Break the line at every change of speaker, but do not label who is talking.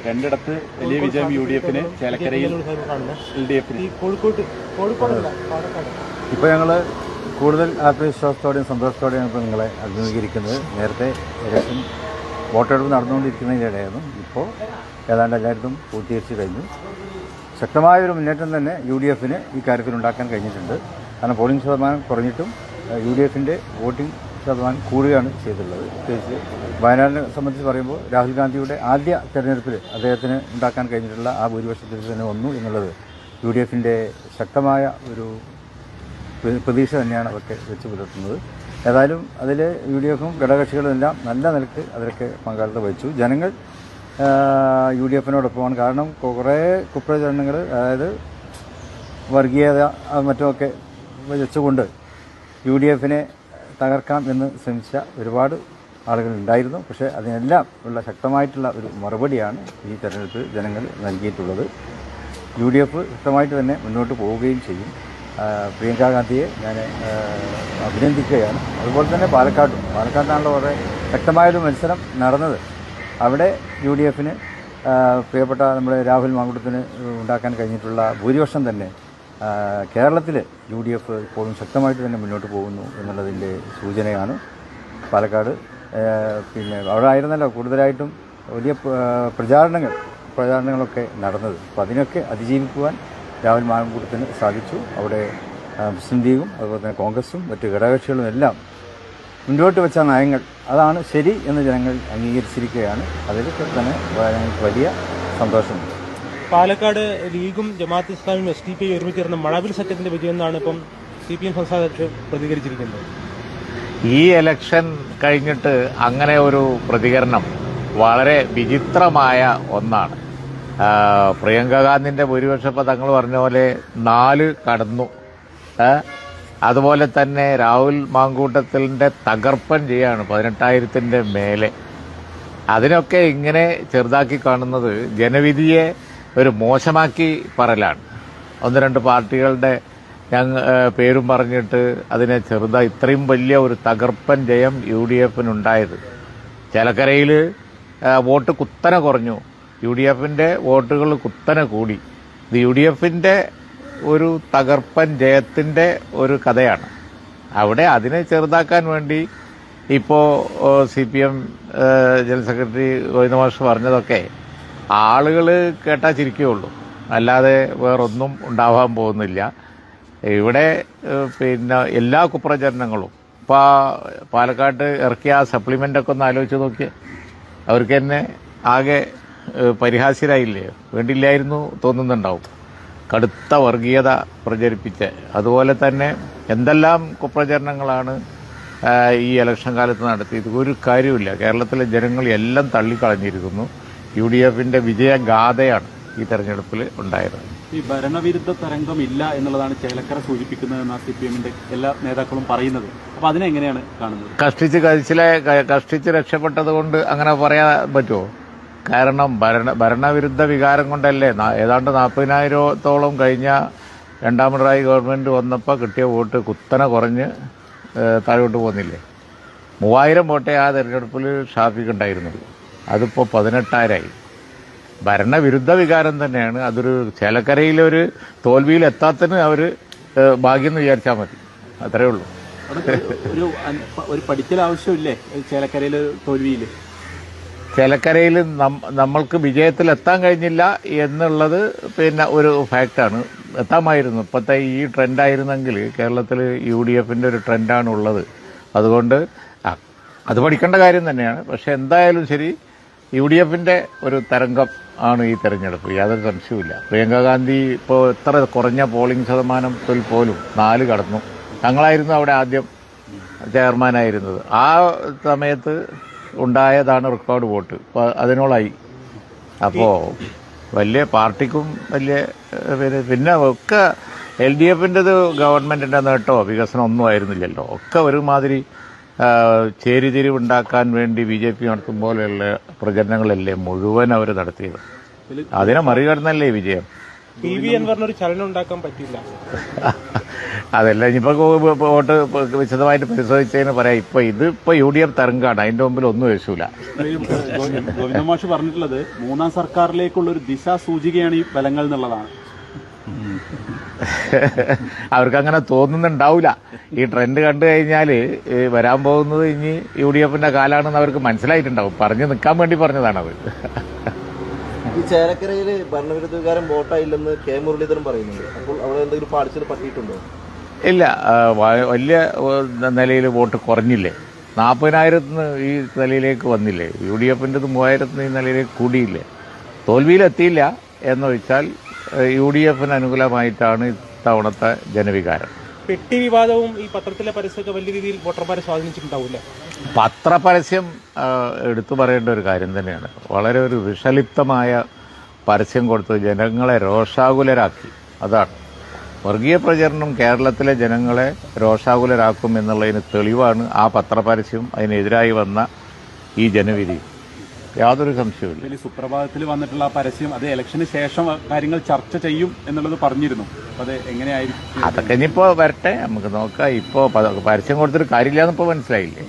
രണ്ടിടത്ത് വലിയ വിജയം UDF, ചേലക്കരയിൽ LDF.
ഇപ്പോൾ ഞങ്ങൾ കൂടുതൽ ആത്മവിശ്വാസത്തോടെയും സന്തോഷത്തോടെയാണ് ഇപ്പോൾ നിങ്ങളെ അഭിമുഖീകരിക്കുന്നത്. നേരത്തെ ഇലക്ഷൻ വോട്ടെടുപ്പ് നടന്നുകൊണ്ടിരിക്കുന്നതിനിടെയായിരുന്നു. ഇപ്പോൾ ഏതാണ്ട് എല്ലായിടത്തും പൂർത്തീകരിച്ച് കഴിഞ്ഞു. ശക്തമായൊരു മുന്നേറ്റം തന്നെ UDF ഈ കാര്യത്തിൽ ഉണ്ടാക്കാൻ കഴിഞ്ഞിട്ടുണ്ട്. കാരണം പോളിംഗ് ശതമാനം കുറഞ്ഞിട്ടും UDF വോട്ടിംഗ് ശതമാനം കൂടുകയാണ് ചെയ്തിട്ടുള്ളത്. പ്രത്യേകിച്ച് വയനാടിനെ സംബന്ധിച്ച് പറയുമ്പോൾ രാഹുൽ ഗാന്ധിയുടെ ആദ്യ തെരഞ്ഞെടുപ്പിൽ അദ്ദേഹത്തിന് ഉണ്ടാക്കാൻ കഴിഞ്ഞിട്ടുള്ള ആ ഭൂരിപക്ഷത്തിൽ തന്നെ വന്നു എന്നുള്ളത് UDF ശക്തമായ ഒരു പ്രതീക്ഷ തന്നെയാണ് അതൊക്കെ വെച്ച് പുലർത്തുന്നത്. ഏതായാലും അതിൽ UDF ഘടകകക്ഷികളും എല്ലാം നല്ല നിലക്ക് അതിലൊക്കെ പങ്കാളിത്തം വഹിച്ചു. ജനങ്ങൾ UDF-നോടൊപ്പമാണ്. കാരണം കുറേ കുപ്രചരണങ്ങൾ, അതായത് വർഗീയത മറ്റുമൊക്കെ വെച്ചുകൊണ്ട് UDF തകർക്കാം എന്ന് ശ്രമിച്ച ഒരുപാട് ആളുകളുണ്ടായിരുന്നു. പക്ഷേ അതിനെല്ലാം ഉള്ള ശക്തമായിട്ടുള്ള ഒരു മറുപടിയാണ് ഈ തെരഞ്ഞെടുപ്പിൽ ജനങ്ങൾ നൽകിയിട്ടുള്ളത്. UDF ശക്തമായിട്ട് തന്നെ മുന്നോട്ട് പോവുകയും ചെയ്യും. പ്രിയങ്കാ ഗാന്ധിയെ ഞാൻ അഭിനന്ദിക്കുകയാണ്. അതുപോലെ തന്നെ പാലക്കാട്ടാണല്ലോ വളരെ ശക്തമായൊരു മത്സരം നടന്നത്. അവിടെ UDF പ്രിയപ്പെട്ട നമ്മുടെ രാഹുൽ മാങ്കുട്ടത്തിന് ഉണ്ടാക്കാൻ കഴിഞ്ഞിട്ടുള്ള ഭൂരിപക്ഷം തന്നെ കേരളത്തിൽ UDF ഇപ്പോഴും ശക്തമായിട്ട് തന്നെ മുന്നോട്ട് പോകുന്നു എന്നുള്ളതിൻ്റെ സൂചനയാണ്. പാലക്കാട് പിന്നെ അവിടെ ആയിരുന്നല്ലോ കൂടുതലായിട്ടും വലിയ പ്രചാരണങ്ങളൊക്കെ നടന്നത്. അപ്പോൾ അതിനൊക്കെ അതിജീവിക്കുവാൻ രാഹുൽ മാങ്കുട്ടത്തിന് സാധിച്ചു. അവിടെ മുസ്ലിം ലീഗും അതുപോലെ തന്നെ കോൺഗ്രസും മറ്റ് ഘടകകക്ഷികളും എല്ലാം മുന്നോട്ട് വെച്ച നയങ്ങൾ അതാണ് ശരി എന്ന് ജനങ്ങൾ അംഗീകരിച്ചിരിക്കുകയാണ്. അതിലൊക്കെ തന്നെ ഞങ്ങൾക്ക് വലിയ സന്തോഷമുണ്ട്.
പാലക്കാട് ലീഗും ജമാഅത്ത് ഇസ്ലാമിയും SDP ഒരുമിച്ചിരുന്ന മഴവിൽ സഖ്യത്തിന്റെ വിജയം എന്നാണ് ഇപ്പം CPM സംസ്ഥാന അധ്യക്ഷൻ പ്രതികരിച്ചിരിക്കുന്നത്.
ഈ ഇലക്ഷൻ കഴിഞ്ഞിട്ട് അങ്ങനെ ഒരു പ്രതികരണം വളരെ വിചിത്രമായ ഒന്നാണ്. പ്രിയങ്ക ഗാന്ധിന്റെ ഭൂരിപക്ഷം ഇപ്പം തങ്ങൾ പറഞ്ഞ പോലെ 4 കടന്നു. അതുപോലെ തന്നെ രാഹുൽ മാങ്കൂട്ടത്തിന്റെ തകർപ്പൻ ചെയ്യാണ് 18,000-ന്റെ മേലെ. അതിനൊക്കെ ഇങ്ങനെ ചെറുതാക്കി കാണുന്നത് ജനവിധിയെ ഒരു മോശമാക്കി പറയലാണ്. 1-2 പാർട്ടികളുടെ പേരും പറഞ്ഞിട്ട് അതിനെ ഇത്രയും വലിയ ഒരു തകർപ്പൻ ജയം UDF-നുണ്ടായത്. ചേലക്കരയിൽ വോട്ട് കുത്തനെ കുറഞ്ഞു, UDF-ന്റെ വോട്ടുകൾ കുത്തനെ കൂടി. ഇത് UDF-ന്റെ ഒരു തകർപ്പൻ ജയത്തിന്റെ ഒരു കഥയാണ്. അവിടെ അതിനെ ചെറുതാക്കാൻ വേണ്ടി ഇപ്പോൾ CPM ജനറൽ സെക്രട്ടറി ഗോവിന്ദ മാഷ് പറഞ്ഞതൊക്കെ ആളുകൾ കേട്ടാൽ ചിരിക്കുകയുള്ളൂ, അല്ലാതെ വേറൊന്നും ഉണ്ടാവാൻ പോകുന്നില്ല. ഇവിടെ പിന്നെ എല്ലാ കുപ്രചരണങ്ങളും ഇപ്പോൾ പാലക്കാട്ട് ഇറക്കിയ ആ സപ്ലിമെൻ്റൊക്കെ ഒന്ന് ആലോചിച്ച് നോക്കിയേ. അവർക്ക് തന്നെ ആകെ പരിഹാസ്യരായില്ലേ, വേണ്ടില്ലായിരുന്നു തോന്നുന്നുണ്ടാവും. കടുത്ത വർഗീയത പ്രചരിപ്പിച്ച് അതുപോലെ തന്നെ എന്തെല്ലാം കുപ്രചരണങ്ങളാണ് ഈ ഇലക്ഷൻ കാലത്ത് നടത്തിയത്. ഒരു കാര്യമില്ല. കേരളത്തിലെ ജനങ്ങൾ എല്ലാം തള്ളിക്കളഞ്ഞിരിക്കുന്നു. UDF-ന്റെ വിജയഗാഥയാണ് ഈ തെരഞ്ഞെടുപ്പിൽ ഉണ്ടായത്.
ഈ ഭരണവിരുദ്ധ തരംഗം ഇല്ല എന്നുള്ളതാണ് ചേലക്കര സൂചിപ്പിക്കുന്നതെന്നാണ് CPM-ന്റെ എല്ലാ നേതാക്കളും പറയുന്നത്. അപ്പോൾ അതിനെങ്ങനെയാണ് കാണുന്നത്?
കഷ്ടിച്ച് രക്ഷപ്പെട്ടത് കൊണ്ട് അങ്ങനെ പറയാൻ പറ്റുമോ? കാരണം ഭരണവിരുദ്ധ വികാരം കൊണ്ടല്ലേ ഏതാണ്ട് 40,000-ഓളം കഴിഞ്ഞ രണ്ടാം പിണറായി ഗവൺമെന്റ് വന്നപ്പോൾ കിട്ടിയ വോട്ട് കുത്തനെ കുറഞ്ഞ് താഴോട്ട് പോകുന്നില്ലേ. 3,000 വോട്ടേ ആ തെരഞ്ഞെടുപ്പിൽ ഷാഫിക്കുണ്ടായിരുന്നുള്ളൂ. അതിപ്പോൾ 18,000ആയി. ഭരണവിരുദ്ധ വികാരം തന്നെയാണ്. അതൊരു ചേലക്കരയിലൊരു തോൽവിയിൽ എത്താത്തതിന് അവർ ഭാഗ്യം എന്ന് വിചാരിച്ചാൽ മതി, അത്രേ ഉള്ളൂ.
ഒരു പഠിക്കൽ ആവശ്യമില്ലേ ചേലക്കരയിൽ തോൽവിയിൽ?
ചേലക്കരയിൽ നമ്മൾക്ക് വിജയത്തിൽ എത്താൻ കഴിഞ്ഞില്ല എന്നുള്ളത് പിന്നെ ഒരു ഫാക്റ്റാണ്. എത്താമായിരുന്നു. ഇപ്പോഴത്തെ ഈ ട്രെൻഡായിരുന്നെങ്കിൽ കേരളത്തിൽ UDF-ന്റെ ഒരു ട്രെൻഡാണ് ഉള്ളത്. അതുകൊണ്ട് അത് പഠിക്കേണ്ട കാര്യം തന്നെയാണ്. പക്ഷെ എന്തായാലും ശരി, UDF-ന്റെ ഒരു തരംഗം ആണ് ഈ തെരഞ്ഞെടുപ്പ്, യാതൊരു സംശയവുമില്ല. പ്രിയങ്ക ഗാന്ധി ഇപ്പോൾ എത്ര കുറഞ്ഞ പോളിംഗ് ശതമാനത്തിൽ പോലും 4 കടന്നു. തങ്ങളായിരുന്നു അവിടെ ആദ്യം ചെയർമാനായിരുന്നത്. ആ സമയത്ത് ഉണ്ടായതാണ് റെക്കോർഡ് വോട്ട്. അപ്പോൾ അതിനോളായി. അപ്പോൾ വലിയ പാർട്ടിക്കും വലിയ പിന്നെ ഒക്കെ LDF-ന്റേത് ഗവൺമെന്റിന്റെ നേട്ടോ വികസനം ഒന്നും ആയിരുന്നില്ലല്ലോ. ഒക്കെ ഒരുമാതിരി ചേരിതിരിവുണ്ടാക്കാൻ വേണ്ടി BJP നടത്തും പോലെയുള്ള പ്രചരണങ്ങളല്ലേ മുഴുവൻ അവർ നടത്തിയത്. അതിനെ മറികടന്നല്ലേ വിജയം.
PV അൻവറിനൊരു ചലനം ഉണ്ടാക്കാൻ പറ്റില്ല.
അതല്ല ഇനിയിപ്പോ വോട്ട് വിശദമായിട്ട് പരിശോധിച്ചതിന് പറയാം. ഇതിപ്പോ UDF തരംഗാണ്, അതിന്റെ മുമ്പിൽ ഒന്നും വെച്ചൂല.
ഗോവിന്ദ മാഷ് പറഞ്ഞിട്ടുള്ളത് മൂന്നാം സർക്കാരിലേക്കുള്ള ഒരു ദിശാസൂചികയാണ് ഈ ഫലങ്ങൾ എന്നുള്ളതാണ്.
അവർക്ക് അങ്ങനെ തോന്നുന്നുണ്ടാവില്ല. ഈ ട്രെൻഡ് കണ്ടു കഴിഞ്ഞാൽ വരാൻ പോകുന്നത് ഇനി UDFന്റെ കാലാണെന്ന് അവർക്ക് മനസ്സിലായിട്ടുണ്ടാവും. പറഞ്ഞു നിൽക്കാൻ വേണ്ടി പറഞ്ഞതാണത്.
ഈ ചേലക്കരയിൽ ഭരണവിരുദ്ധ വികാരം വോട്ടായില്ലെന്ന് കെ മുരളീധരൻ പറയുന്നുണ്ട്. അപ്പോൾ അവിടെ എന്തെങ്കിലും പാടിച്ചത് പറ്റിയിട്ടുണ്ടോ?
ഇല്ല, വലിയ നിലയിൽ വോട്ട് കുറഞ്ഞില്ലേ? 40,000 ഈ നിലയിലേക്ക് വന്നില്ലേ? UDFന്റേത് 3,000 ഈ നിലയിലേക്ക് കൂടിയില്ലേ? തോൽവിയിലെത്തിയില്ല എന്ന് വെച്ചാൽ UDFന് അനുകൂലമായിട്ടാണ് ഇത്തവണത്തെ ജനവികാരം.
പെട്ടി വിവാദവും ഈ പത്രത്തിലെ പരസ്യമൊക്കെ വലിയ രീതിയിൽ വോട്ടർമാരെ സ്വാധീനിച്ചിട്ടുണ്ടാവില്ല.
പത്രപരസ്യം എടുത്തു പറയേണ്ട ഒരു കാര്യം തന്നെയാണ്. വളരെ ഒരു വിഷലിപ്തമായ പരസ്യം കൊടുത്ത് ജനങ്ങളെ രോഷാകുലരാക്കി. അതാണ് വർഗീയ പ്രചരണം കേരളത്തിലെ ജനങ്ങളെ രോഷാകുലരാക്കും എന്നുള്ളതിന് തെളിവാണ് ആ പത്രപരസ്യം, അതിനെതിരായി വന്ന ഈ ജനവിധി. യാതൊരു സംശയവുമില്ല.
സുപ്രഭാതത്തിൽ വന്നിട്ടുള്ള ആ പരസ്യം അത് ഇലക്ഷന് ശേഷം കാര്യങ്ങൾ ചർച്ച ചെയ്യും എന്നുള്ളത് പറഞ്ഞിരുന്നു. അത് എങ്ങനെയായിരിക്കും?
അതൊക്കെ ഇനിയിപ്പോ വരട്ടെ, നമുക്ക് നോക്കാം. ഇപ്പോ പരസ്യം കൊടുത്തിട്ട് കാര്യമില്ലാന്ന് ഇപ്പോ മനസ്സിലായില്ലേ?